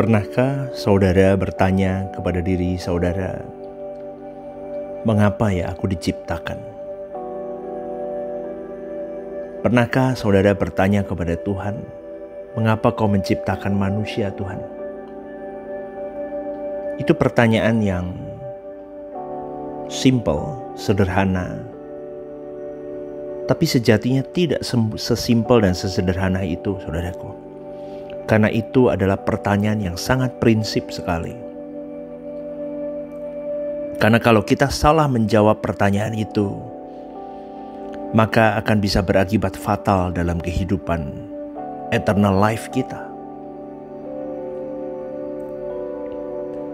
Pernahkah saudara bertanya kepada diri saudara, mengapa ya aku diciptakan? Pernahkah saudara bertanya kepada Tuhan, mengapa kau menciptakan manusia Tuhan? Itu pertanyaan yang simple, sederhana, tapi sejatinya tidak sesimpel dan sesederhana itu, saudaraku. Karena itu adalah pertanyaan yang sangat prinsip sekali. Karena kalau kita salah menjawab pertanyaan itu, maka akan bisa berakibat fatal dalam kehidupan eternal life kita.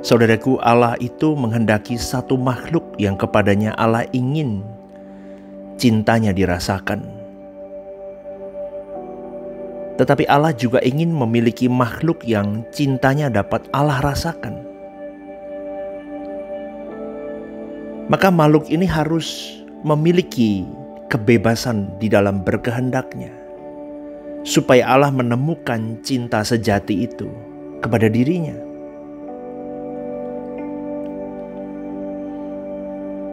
Saudaraku, Allah itu menghendaki satu makhluk yang kepadanya Allah ingin cintanya dirasakan. Tetapi Allah juga ingin memiliki makhluk yang cintanya dapat Allah rasakan. Maka makhluk ini harus memiliki kebebasan di dalam berkehendaknya, supaya Allah menemukan cinta sejati itu kepada dirinya.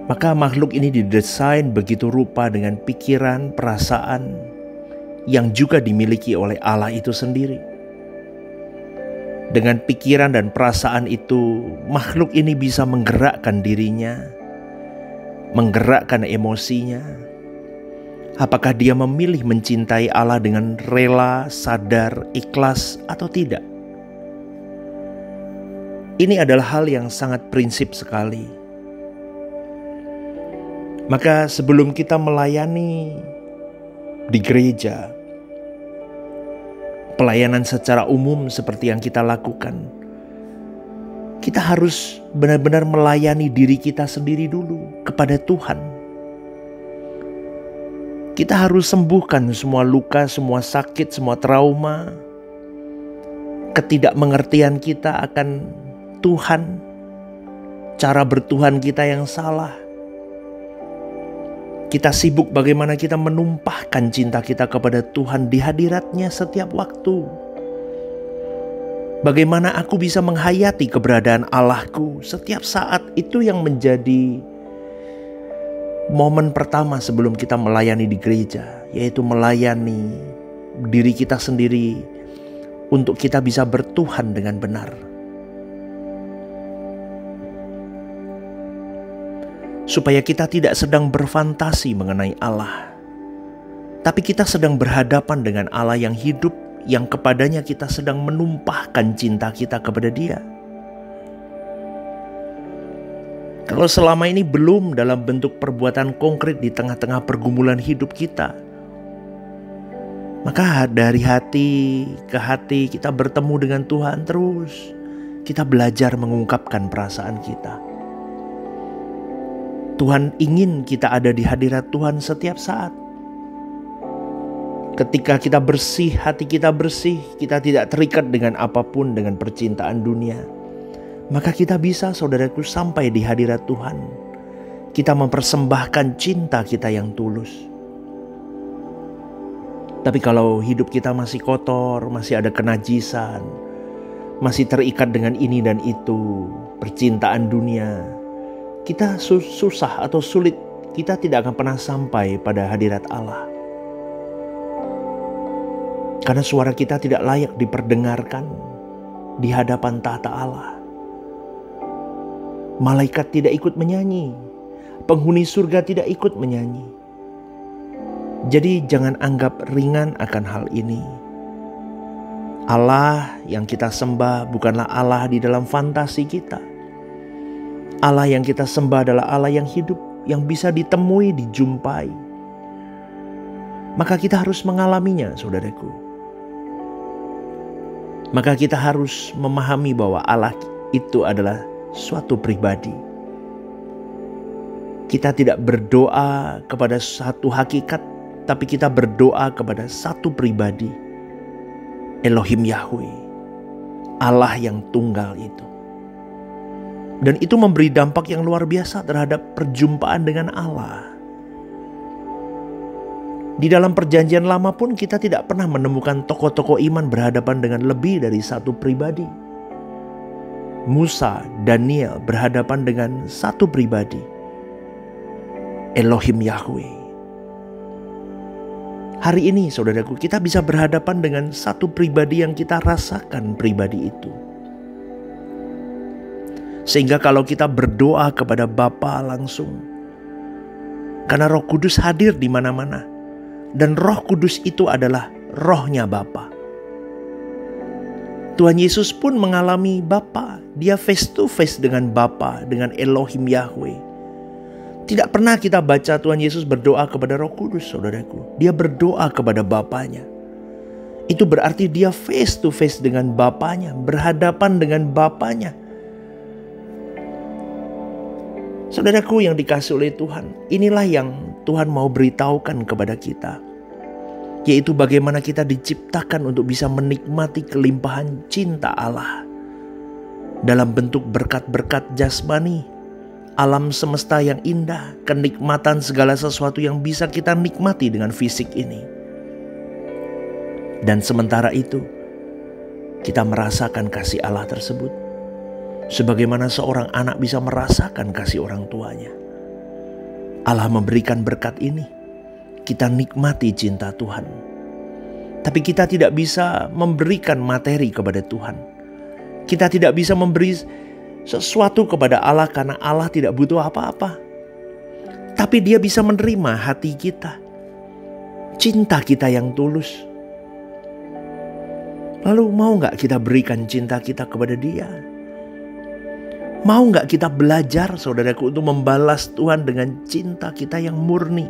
Maka makhluk ini didesain begitu rupa dengan pikiran, perasaan yang juga dimiliki oleh Allah itu sendiri. Dengan pikiran dan perasaan itu, makhluk ini bisa menggerakkan dirinya, menggerakkan emosinya. Apakah dia memilih mencintai Allah dengan rela, sadar, ikhlas atau tidak? Ini adalah hal yang sangat prinsip sekali. Maka sebelum kita melayani di gereja, pelayanan secara umum seperti yang kita lakukan, kita harus benar-benar melayani diri kita sendiri dulu kepada Tuhan. Kita harus sembuhkan semua luka, semua sakit, semua trauma, ketidakmengertian kita akan Tuhan, cara bertuhan kita yang salah. Kita sibuk bagaimana kita menumpahkan cinta kita kepada Tuhan di hadiratnya setiap waktu. Bagaimana aku bisa menghayati keberadaan Allahku setiap saat, itu yang menjadi momen pertama sebelum kita melayani di gereja, yaitu melayani diri kita sendiri untuk kita bisa bertuhan dengan benar. Supaya kita tidak sedang berfantasi mengenai Allah, tapi kita sedang berhadapan dengan Allah yang hidup, yang kepadanya kita sedang menumpahkan cinta kita kepada Dia. Kalau selama ini belum dalam bentuk perbuatan konkret di tengah-tengah pergumulan hidup kita, maka dari hati ke hati kita bertemu dengan Tuhan terus. Kita belajar mengungkapkan perasaan kita. Tuhan ingin kita ada di hadirat Tuhan setiap saat. Ketika kita bersih, hati kita bersih, kita tidak terikat dengan apapun, dengan percintaan dunia, maka kita bisa, saudaraku, sampai di hadirat Tuhan. Kita mempersembahkan cinta kita yang tulus. Tapi kalau hidup kita masih kotor, masih ada kenajisan, masih terikat dengan ini dan itu, percintaan dunia, kita susah atau sulit, kita tidak akan pernah sampai pada hadirat Allah. Karena suara kita tidak layak diperdengarkan di hadapan tahta Allah. Malaikat tidak ikut menyanyi, penghuni surga tidak ikut menyanyi. Jadi jangan anggap ringan akan hal ini. Allah yang kita sembah bukanlah Allah di dalam fantasi kita. Allah yang kita sembah adalah Allah yang hidup, yang bisa ditemui, dijumpai. Maka kita harus mengalaminya, saudaraku. Maka kita harus memahami bahwa Allah itu adalah suatu pribadi. Kita tidak berdoa kepada satu hakikat, tapi kita berdoa kepada satu pribadi, Elohim Yahweh, Allah yang tunggal itu. Dan itu memberi dampak yang luar biasa terhadap perjumpaan dengan Allah. Di dalam perjanjian lama pun kita tidak pernah menemukan tokoh-tokoh iman berhadapan dengan lebih dari satu pribadi. Musa, Daniel berhadapan dengan satu pribadi, Elohim Yahweh. Hari ini saudaraku, kita bisa berhadapan dengan satu pribadi yang kita rasakan pribadi itu. Sehingga kalau kita berdoa kepada Bapa langsung, karena Roh Kudus hadir di mana-mana, dan Roh Kudus itu adalah rohnya Bapa. Tuhan Yesus pun mengalami Bapa. Dia face to face dengan Bapa, dengan Elohim Yahweh. Tidak pernah kita baca Tuhan Yesus berdoa kepada Roh Kudus, saudaraku. Dia berdoa kepada Bapanya. Itu berarti dia face to face dengan Bapanya, berhadapan dengan Bapanya. Saudaraku yang dikasihi oleh Tuhan, inilah yang Tuhan mau beritahukan kepada kita, yaitu bagaimana kita diciptakan untuk bisa menikmati kelimpahan cinta Allah dalam bentuk berkat-berkat jasmani, alam semesta yang indah, kenikmatan segala sesuatu yang bisa kita nikmati dengan fisik ini. Dan sementara itu, kita merasakan kasih Allah tersebut, sebagaimana seorang anak bisa merasakan kasih orang tuanya. Allah memberikan berkat ini, kita nikmati cinta Tuhan. Tapi kita tidak bisa memberikan materi kepada Tuhan. Kita tidak bisa memberi sesuatu kepada Allah karena Allah tidak butuh apa-apa. Tapi Dia bisa menerima hati kita, cinta kita yang tulus. Lalu mau gak kita berikan cinta kita kepada Dia? Mau gak kita belajar, saudaraku, untuk membalas Tuhan dengan cinta kita yang murni?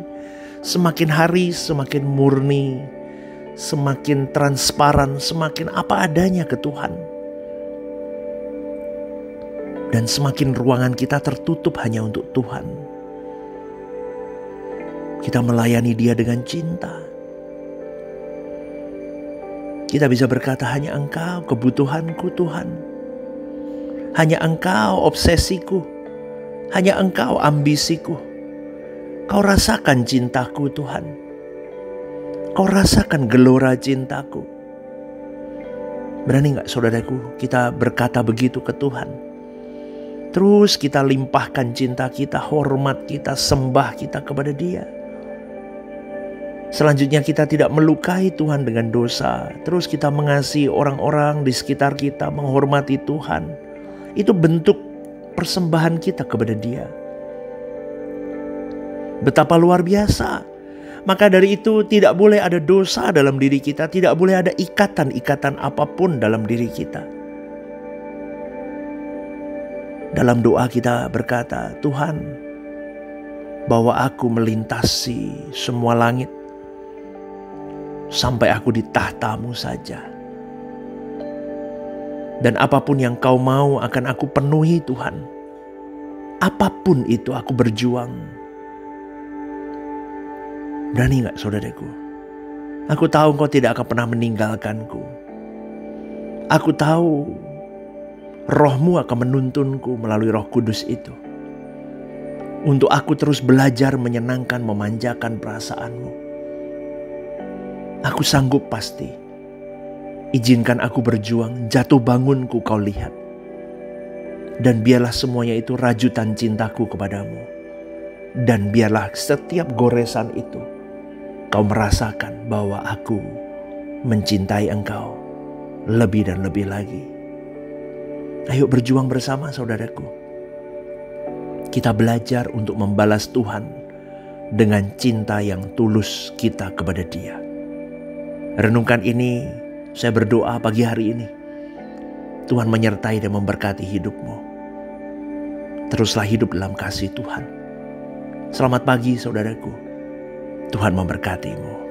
Semakin hari semakin murni, semakin transparan, semakin apa adanya ke Tuhan. Dan semakin ruangan kita tertutup hanya untuk Tuhan. Kita melayani Dia dengan cinta. Kita bisa berkata, hanya Engkau kebutuhanku Tuhan. Hanya Engkau obsesiku. Hanya Engkau ambisiku. Kau rasakan cintaku Tuhan. Kau rasakan gelora cintaku. Berani gak saudaraku kita berkata begitu ke Tuhan? Terus kita limpahkan cinta kita, hormat kita, sembah kita kepada Dia. Selanjutnya kita tidak melukai Tuhan dengan dosa. Terus kita mengasihi orang-orang di sekitar kita, menghormati Tuhan. Itu bentuk persembahan kita kepada Dia. Betapa luar biasa. Maka dari itu tidak boleh ada dosa dalam diri kita. Tidak boleh ada ikatan-ikatan apapun dalam diri kita. Dalam doa kita berkata, Tuhan, bawa aku melintasi semua langit sampai aku di tahta-Mu saja. Dan apapun yang Kau mau akan aku penuhi Tuhan. Apapun itu aku berjuang. Berani gak saudaraku? Aku tahu Engkau tidak akan pernah meninggalkanku. Aku tahu Roh-Mu akan menuntunku melalui Roh Kudus itu. Untuk aku terus belajar menyenangkan, memanjakan perasaan-Mu. Aku sanggup pasti. Izinkan aku berjuang, jatuh bangunku Kau lihat. Dan biarlah semuanya itu rajutan cintaku kepadamu. Dan biarlah setiap goresan itu Kau merasakan bahwa aku mencintai Engkau lebih dan lebih lagi. Ayo berjuang bersama saudaraku. Kita belajar untuk membalas Tuhan dengan cinta yang tulus kita kepada Dia. Renungkan ini, saya berdoa pagi hari ini. Tuhan menyertai dan memberkati hidupmu. Teruslah hidup dalam kasih Tuhan. Selamat pagi saudaraku. Tuhan memberkatimu.